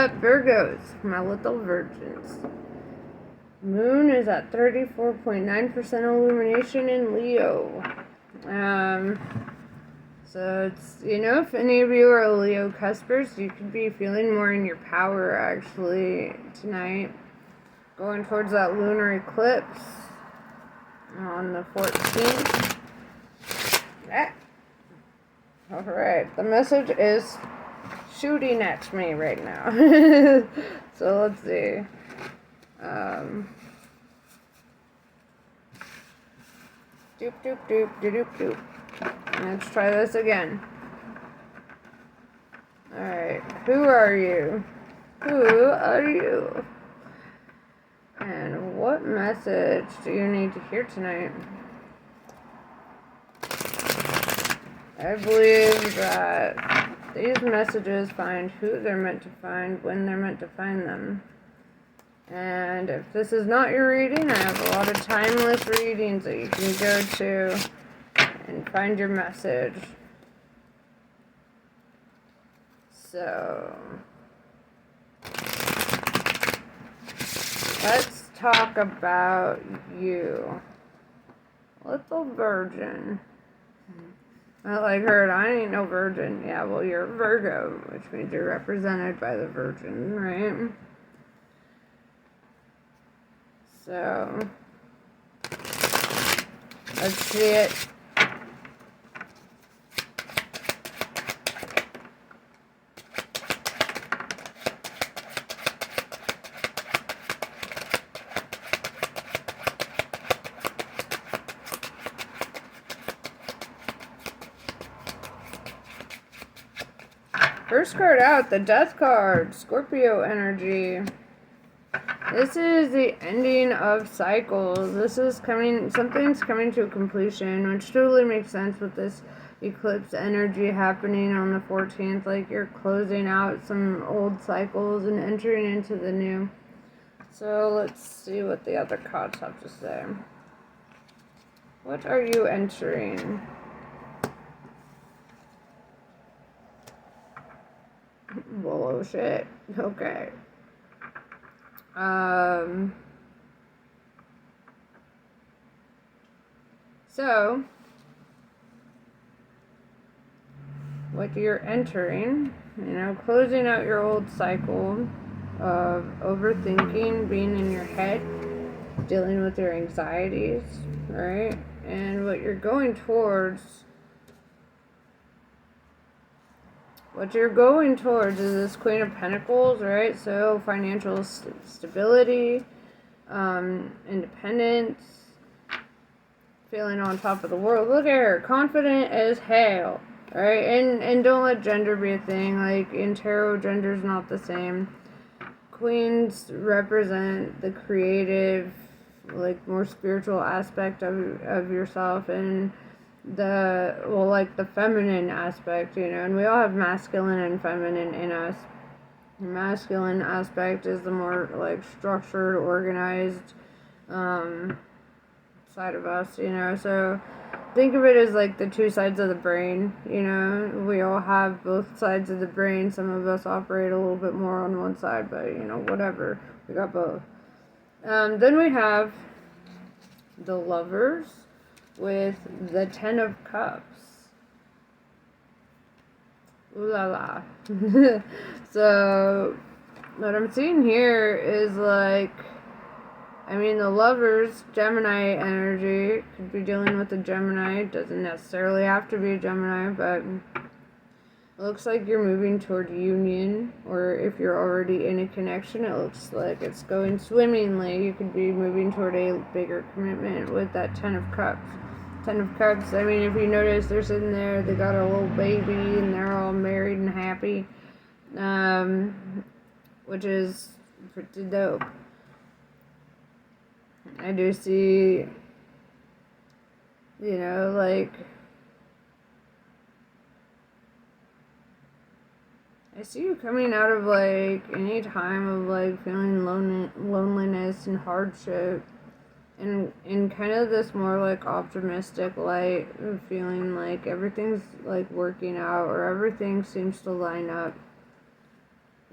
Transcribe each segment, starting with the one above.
up, Virgos, my little virgins? Moon is at 34.9% illumination in Leo. So it's, if any of you are Leo cuspers, you could be feeling more in your power actually tonight. Going towards that lunar eclipse on the 14th. Alright, the message is shooting at me right now. So let's see. Doop doop doop doop doop. Let's try this again. Alright, who are you? Who are you? And what message do you need to hear tonight? I believe that these messages find who they're meant to find when they're meant to find them. And if this is not your reading, I have a lot of timeless readings that you can go to and find your message. So, let's talk about you. Little virgin. Well, I heard I ain't no virgin. Yeah, well, you're a Virgo, which means you're represented by the virgin, right? So, let's see it. First card out, the Death card, Scorpio energy. This is the ending of cycles. This is something's coming to a completion, which totally makes sense with this eclipse energy happening on the 14th. Like you're closing out some old cycles and entering into the new. So let's see what the other cards have to say. What are you entering? Bullshit. Okay. So, what you're entering, closing out your old cycle of overthinking, being in your head, dealing with your anxieties, right? And what you're going towards is this Queen of Pentacles, right? So financial stability, independence, feeling on top of the world. Look at her, confident as hell, right? And don't let gender be a thing. Like in tarot, gender's not the same. Queens represent the creative, like more spiritual aspect of yourself, and the feminine aspect, and we all have masculine and feminine in us. The masculine aspect is the more like structured, organized side of us, so think of it as like the two sides of the brain. We all have both sides of the brain. Some of us operate a little bit more on one side, but whatever, we got both. Then we have the Lovers with the 10 of Cups. Ooh la la. So, what I'm seeing here is the Lovers, Gemini energy, could be dealing with a Gemini. It doesn't necessarily have to be a Gemini, but it looks like you're moving toward union, or if you're already in a connection, it looks like it's going swimmingly. You could be moving toward a bigger commitment with that 10 of Cups. 10 of Cups, if you notice, they're sitting there, they got a little baby, and they're all married and happy, which is pretty dope. I do see, I see you coming out of any time of feeling loneliness and hardship. And in kind of this more optimistic light, feeling like everything's working out, or everything seems to line up.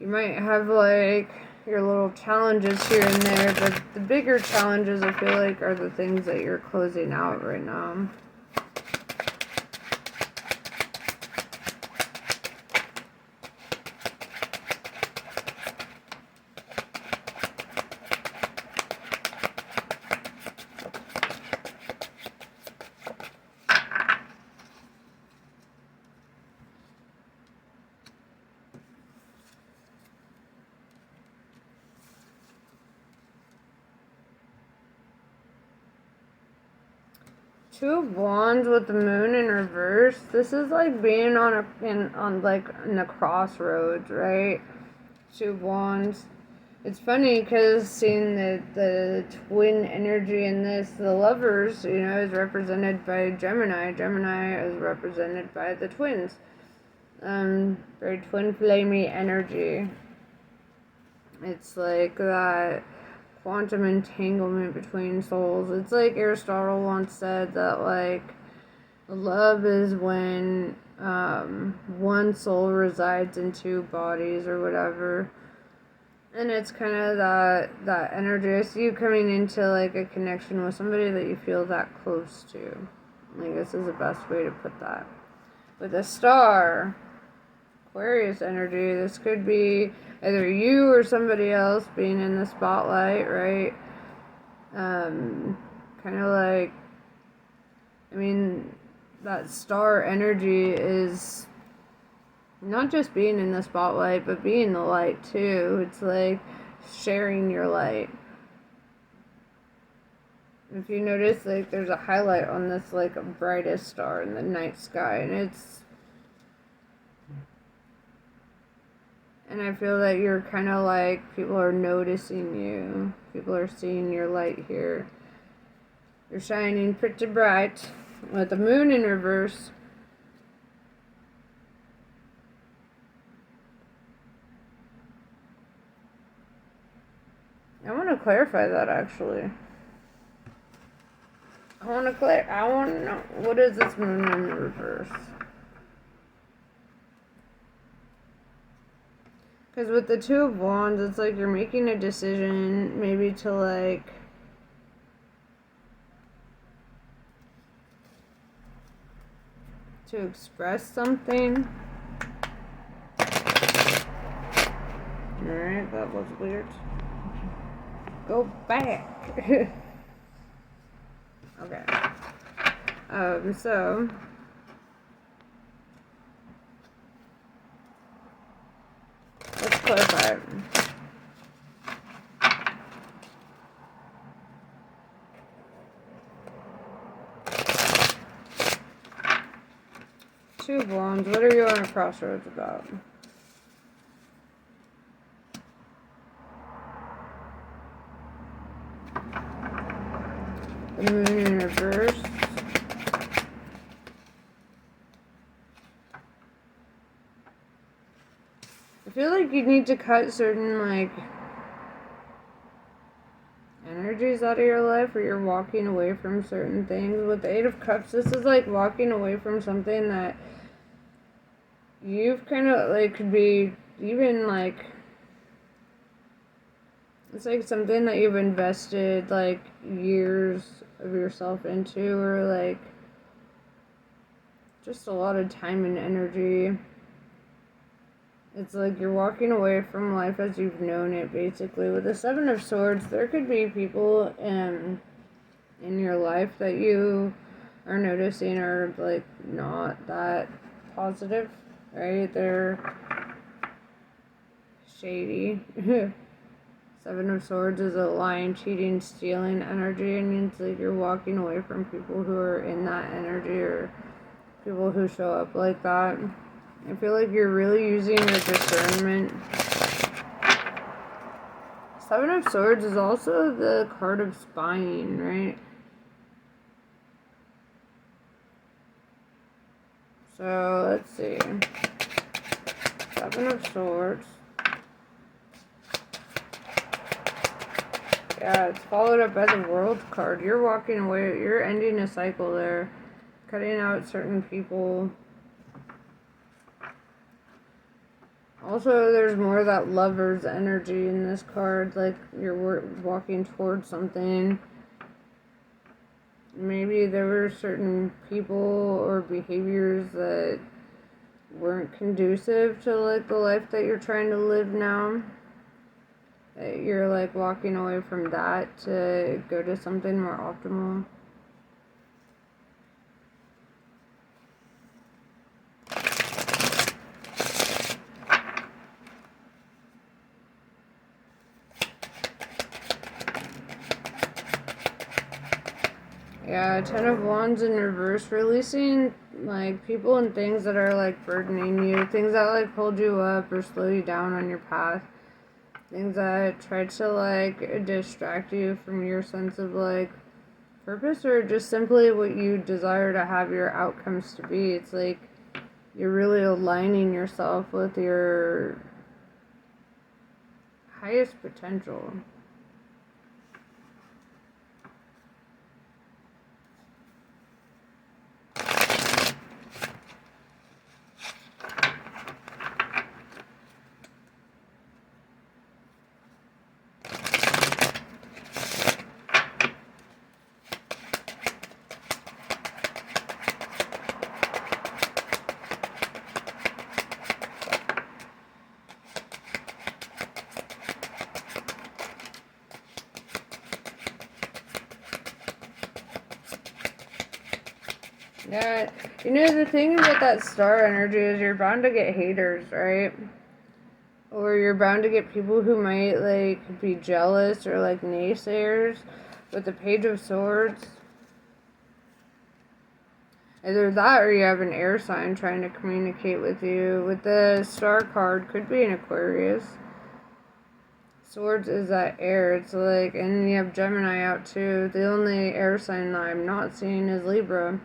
You might have like your little challenges here and there, but the bigger challenges I feel like are the things that you're closing out right now. Two of Wands with the moon in reverse. This is like being on the crossroads, right? Two of Wands. It's funny because seeing the twin energy in this, the lovers, you know, is represented by Gemini. Gemini is represented by the twins. Very twin flamey energy. It's like that quantum entanglement between souls. It's like Aristotle once said that like love is when one soul resides in two bodies or whatever. And it's kind of that energy. I see you coming into like a connection with somebody that you feel that close to. I guess is the best way to put that. With a star, Aquarius energy, this could be either you or somebody else being in the spotlight, right? Kind of like, I mean, that star energy is not just being in the spotlight, but being the light too. It's like sharing your light. If you notice, like, there's a highlight on this, like, brightest star in the night sky, and I feel that you're kind of like, people are noticing you. People are seeing your light here. You're shining pretty bright with the moon in reverse. I want to clarify that, actually. I want to know, what is this moon in reverse? Because with the Two of Wands, it's like you're making a decision, maybe to like to express something. Alright, that was weird. Go back. Okay. So let's clarify it. Two of Wands, what are you on a crossroads about? The moon in reverse. I feel like you need to cut certain, like, energies out of your life, or you're walking away from certain things. With the Eight of Cups, this is like walking away from something that you've kind of, like, could be even, like, it's like something that you've invested, like, years of yourself into, or, like, just a lot of time and energy. It's like you're walking away from life as you've known it, basically. With the Seven of Swords, there could be people in your life that you are noticing are, like, not that positive, right? They're shady. Seven of Swords is a lying, cheating, stealing energy, and it's like you're walking away from people who are in that energy, or people who show up like that. I feel like you're really using your discernment. Seven of Swords is also the card of spying, right? So, let's see. Seven of Swords. Yeah, it's followed up by the World card. You're walking away. You're ending a cycle there. Cutting out certain people. Also, there's more of that lover's energy in this card, like you're walking towards something. Maybe there were certain people or behaviors that weren't conducive to like the life that you're trying to live now. You're like walking away from that to go to something more optimal. Yeah, Ten of Wands in reverse, releasing like people and things that are like burdening you, things that like hold you up or slow you down on your path, things that try to like distract you from your sense of like purpose or just simply what you desire to have your outcomes to be. It's like you're really aligning yourself with your highest potential. Yeah, you know, the thing about that star energy is you're bound to get haters, right? Or you're bound to get people who might, like, be jealous or, like, naysayers. With the Page of Swords, either that or you have an air sign trying to communicate with you. With the star card, could be an Aquarius. Swords is that air. It's like, and you have Gemini out too. The only air sign that I'm not seeing is Libra.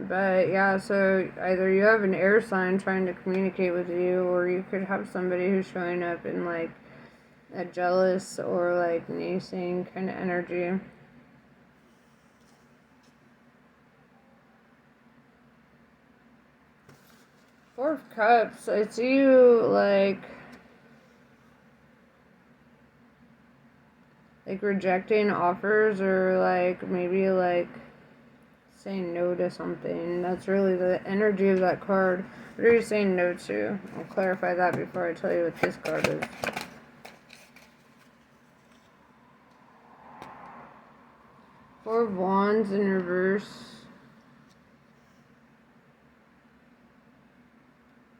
But yeah, so either you have an air sign trying to communicate with you, or you could have somebody who's showing up in like a jealous or like naysaying kind of energy. Four of Cups, I see you like rejecting offers or like maybe like saying no to something. That's really the energy of that card. What are you saying no to? I'll clarify that before I tell you what this card is. Four of Wands in reverse.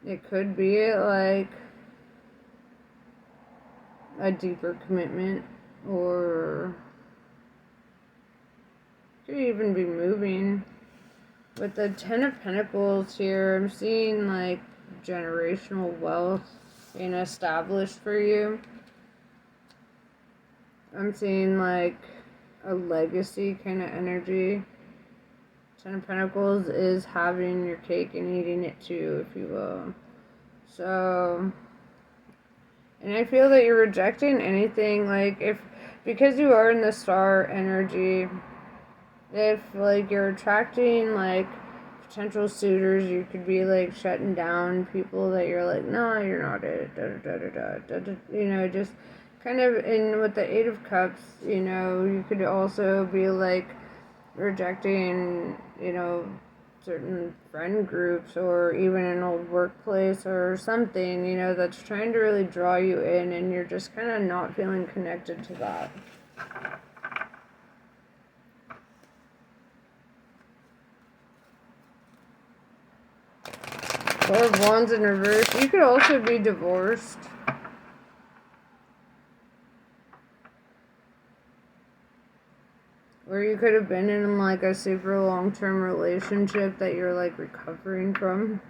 It could be like a deeper commitment, or could even be moving. With the Ten of Pentacles here, I'm seeing like generational wealth being established for you. I'm seeing like a legacy kind of energy. Ten of Pentacles is having your cake and eating it too, if you will. So, and I feel that you're rejecting anything, like, because you are in the star energy, if, like, you're attracting, like, potential suitors, you could be, like, shutting down people that you're like, no, you're not it, you know, just kind of, and with the Eight of Cups, you know, you could also be, like, rejecting, you know, certain friend groups or even an old workplace or something, you know, that's trying to really draw you in and you're just kind of not feeling connected to that. Four of Wands in reverse. You could also be divorced. Or you could have been in like a super long-term relationship that you're like recovering from.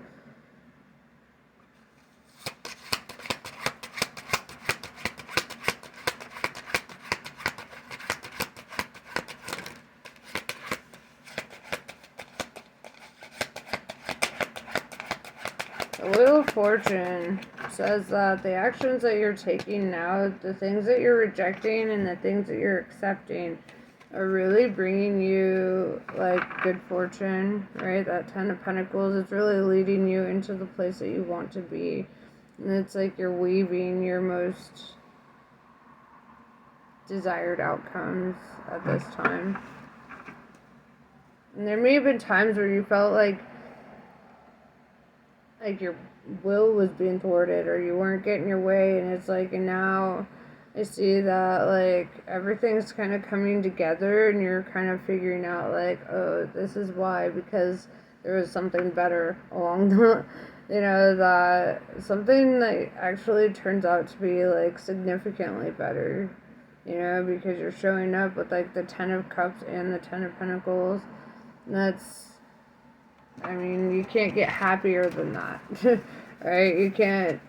The Wheel of Fortune says that the actions that you're taking now, the things that you're rejecting and the things that you're accepting, are really bringing you, like, good fortune, right? That Ten of Pentacles, it's really leading you into the place that you want to be. And it's like you're weaving your most desired outcomes at this time. And there may have been times where you felt like your will was being thwarted or you weren't getting your way, and it's like, and now I see that, like, everything's kind of coming together and you're kind of figuring out, like, oh, this is why, because there was something better along the, that something that actually turns out to be, like, significantly better, because you're showing up with, like, the Ten of Cups and the Ten of Pentacles. And that's, I mean, you can't get happier than that, right? You can't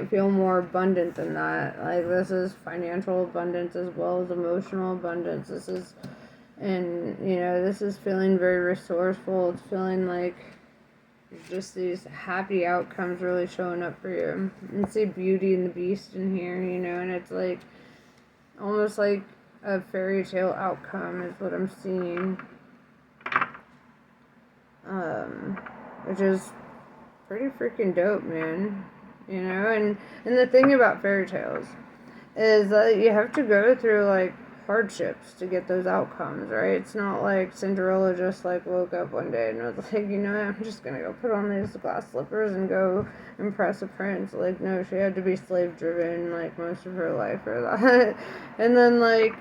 feel more abundant than that. Like, this is financial abundance as well as emotional abundance. This is feeling very resourceful. It's feeling like just these happy outcomes really showing up for you. And see Beauty and the Beast in here, and it's like almost like a fairy tale outcome is what I'm seeing. Which is pretty freaking dope, man. And the thing about fairy tales is that you have to go through, like, hardships to get those outcomes, right? It's not like Cinderella just, like, woke up one day and was like, I'm just gonna go put on these glass slippers and go impress a prince. Like, no, she had to be slave driven, like, most of her life or that. And then, like,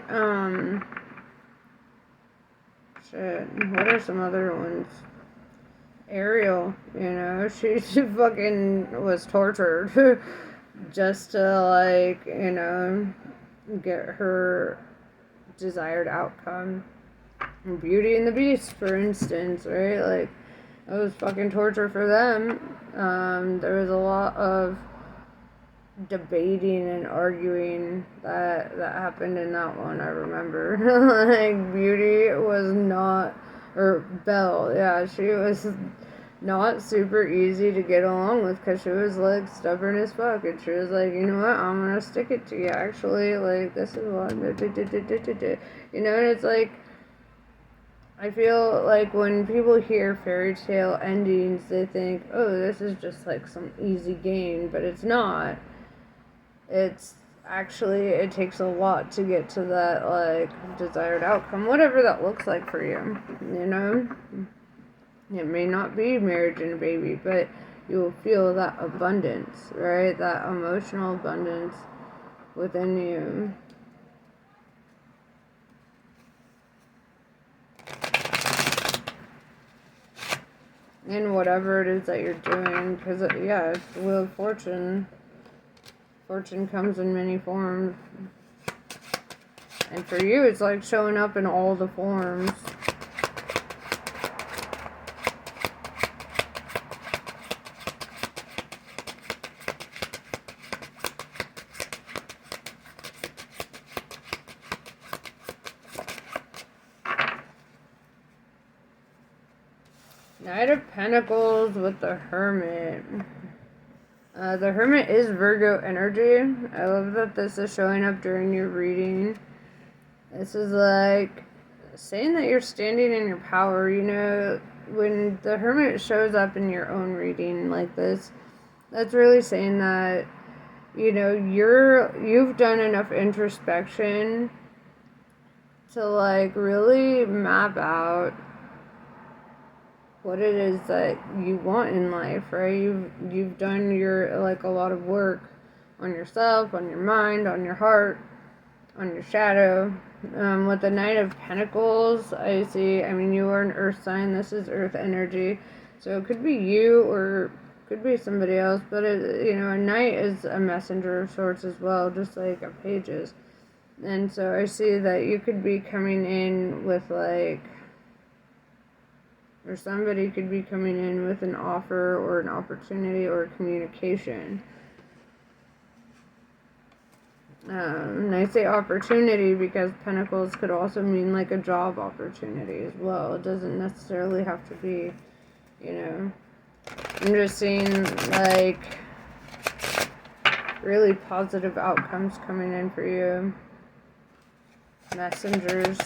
what are some other ones? Ariel, she fucking was tortured just to, like, get her desired outcome. And Beauty and the Beast, for instance, right? Like, it was fucking torture for them. There was a lot of debating and arguing that happened in that one, I remember. Like, Beauty was not, or Belle, yeah, she was not super easy to get along with because she was, like, stubborn as fuck, and she was like, you know what, I'm gonna stick it to you, actually, like, this is what I'm gonna do, and it's like, I feel like when people hear fairy tale endings, they think, oh, this is just, like, some easy game, but it's not. It's actually, it takes a lot to get to that, like, desired outcome, whatever that looks like for you, It may not be marriage and a baby, but you'll feel that abundance, right? That emotional abundance within you. In whatever it is that you're doing, because, yeah, it's the Wheel of Fortune. Fortune comes in many forms. And for you, it's like showing up in all the forms. Knight of Pentacles with the Hermit. The Hermit is Virgo energy. I love that this is showing up during your reading. This is like saying that you're standing in your power. When the Hermit shows up in your own reading like this, that's really saying that, you've done enough introspection to, like, really map out what it is that you want in life, right? You've done a lot of work on yourself, on your mind, on your heart, on your shadow. With the Knight of Pentacles, I see, you are an earth sign. This is earth energy. So it could be you or could be somebody else, but a knight is a messenger of sorts as well, just like a page is. And so I see that you could be coming in with, like, or somebody could be coming in with an offer or an opportunity or a communication. And I say opportunity because Pentacles could also mean, like, a job opportunity as well. It doesn't necessarily have to be, I'm just seeing, like, really positive outcomes coming in for you. messengers.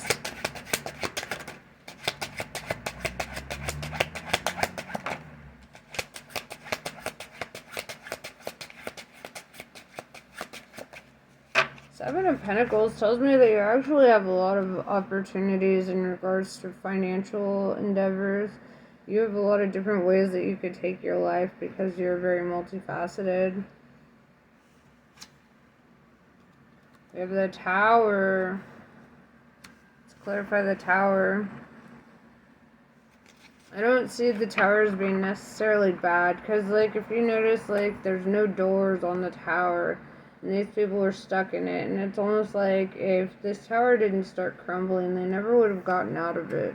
Seven of Pentacles tells me that you actually have a lot of opportunities in regards to financial endeavors. You have a lot of different ways that you could take your life because you're very multifaceted. We have the Tower. Let's clarify the Tower. I don't see the Tower as being necessarily bad because, like, if you notice, like, there's no doors on the Tower. And these people are stuck in it. And it's almost like if this tower didn't start crumbling, they never would have gotten out of it.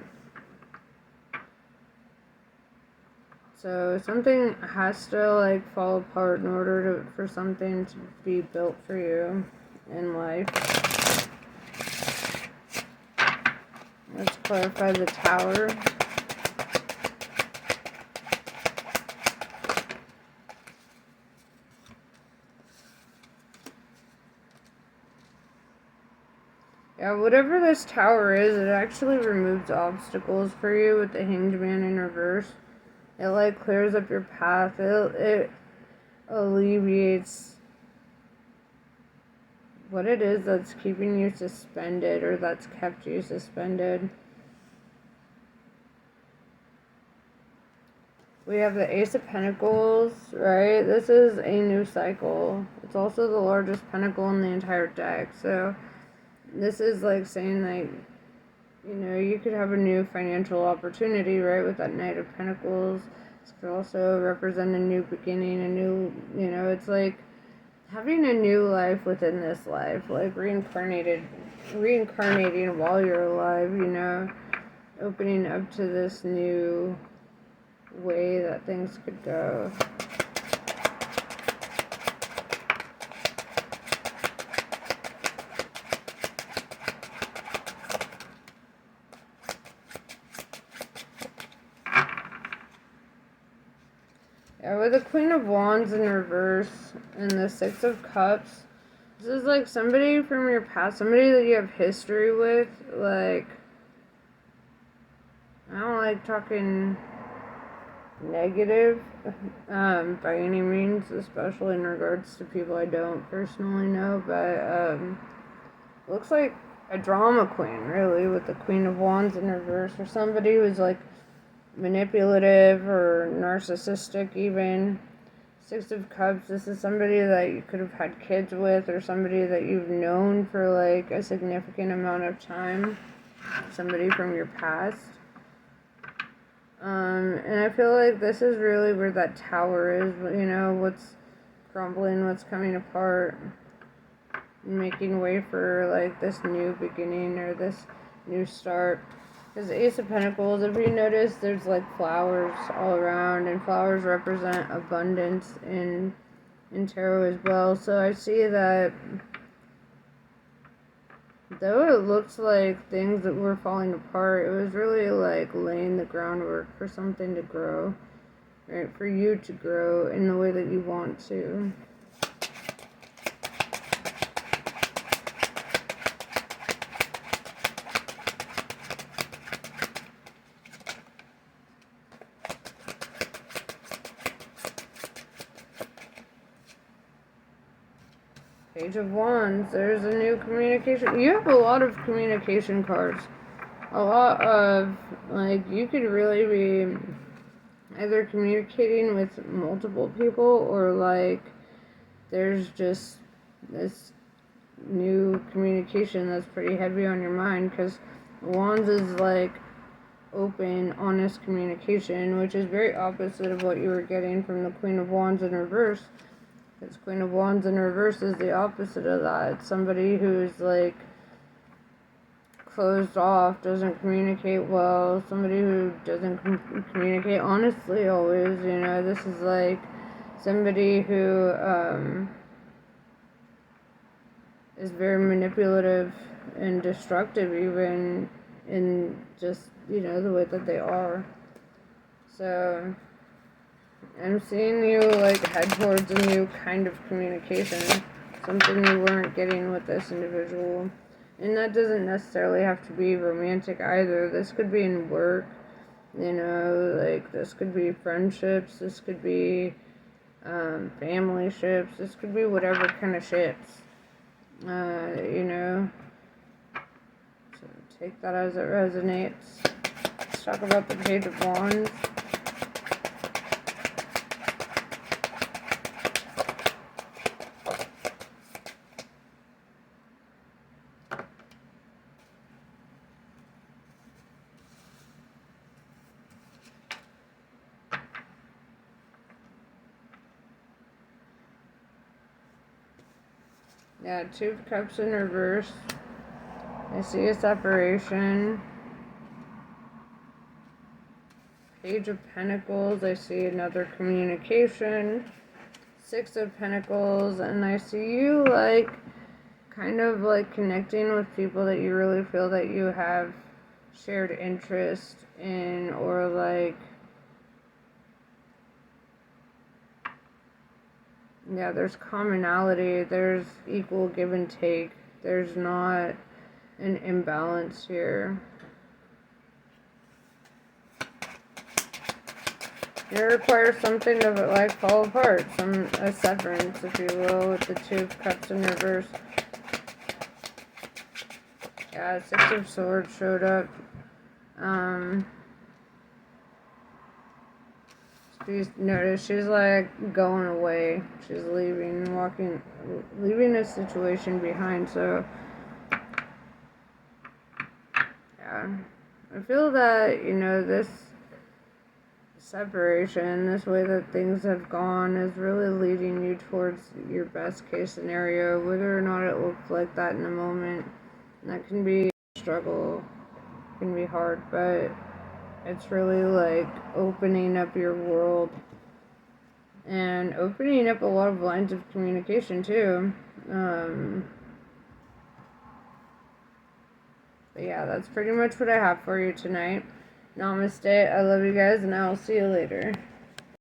So something has to, like, fall apart in order for something to be built for you in life. Let's clarify the Tower. Yeah, whatever this Tower is, it actually removes obstacles for you with the Hanged Man in reverse. It, like, clears up your path. It alleviates what it is that's keeping you suspended or that's kept you suspended. We have the Ace of Pentacles, right? This is a new cycle. It's also the largest pentacle in the entire deck, so this is like saying that, you know, you could have a new financial opportunity, right, with that Knight of Pentacles. This could also represent a new beginning, a new, you know, it's like having a new life within this life, like reincarnating while you're alive, you know, opening up to this new way that things could go. Yeah, with the Queen of Wands in reverse and the Six of Cups, this is like somebody from your past, somebody that you have history with. Like, I don't like talking negative by any means, especially in regards to people I don't personally know, but looks like a drama queen, really, with the Queen of Wands in reverse, or somebody who's like manipulative or narcissistic even. Six of Cups, this is somebody that you could have had kids with, or somebody that you've known for like a significant amount of time, somebody from your past. And I feel like this is really where that Tower is, you know, what's crumbling, what's coming apart, making way for like this new beginning or this new start. Because Ace of Pentacles, if you notice, there's like flowers all around, and flowers represent abundance in tarot as well. So I see that though it looks like things that were falling apart, it was really like laying the groundwork for something to grow, right? For you to grow in the way that you want to. Page of Wands, there's a new communication. You have a lot of communication cards. A lot of, like, you could really be either communicating with multiple people, or like there's just this new communication that's pretty heavy on your mind, because Wands is like open, honest communication, which is very opposite of what you were getting from the Queen of Wands in reverse. Because Queen of Wands in reverse is the opposite of that. It's somebody who's like closed off, doesn't communicate well, somebody who doesn't communicate honestly always, you know. This is like somebody who is very manipulative and destructive, even in just, you know, the way that they are. So I'm seeing you like head towards a new kind of communication, something you weren't getting with this individual. And that doesn't necessarily have to be romantic either. This could be in work, you know, like this could be friendships, this could be family ships, this could be whatever kind of ships, you know. So take that as it resonates. Let's talk about the Page of Wands. Yeah, Two of Cups in reverse. I see a separation. Page of Pentacles. I see another communication. Six of Pentacles. And I see you, like, kind of, like, connecting with people that you really feel that you have shared interest in, or, like, yeah, there's commonality, there's equal give and take, there's not an imbalance here. It requires something to, like, fall apart, a severance, if you will, with the Two of Cups in reverse. Yeah, Six of Swords showed up. She's like going away. She's leaving a situation behind. So, yeah, I feel that, you know, this separation, this way that things have gone, is really leading you towards your best case scenario, whether or not it looks like that in the moment. And that can be a struggle, can be hard, but it's really like opening up your world and opening up a lot of lines of communication too. But yeah, that's pretty much what I have for you tonight. Namaste. I love you guys, and I'll see you later.